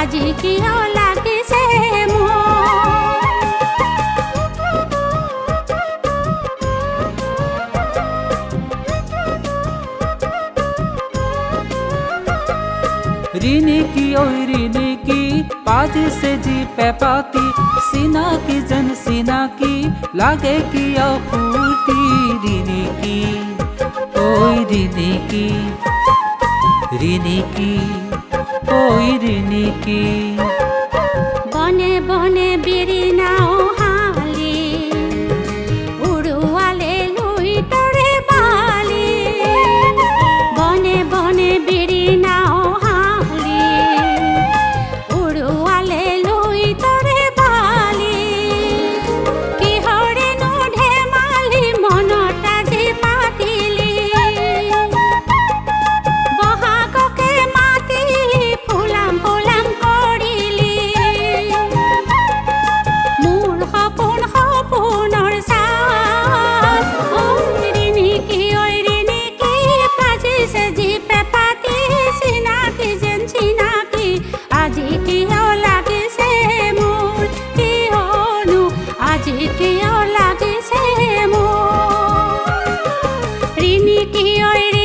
আজি কিয় লাগিছে রিনিকি ওই রিনিকি পাজ से जी पेपाती सीना की जन सीना की लागे की फूटी रिनिकी ओई रिनिकी रिनिकी ओई रिनिकी बने बने बिरिनाओ हाली उड़ुआले लुई तोरे बाली बने बने बिरिनाओ আজি কিয় লাগিছে মোৰ ৰিনিকি ঐ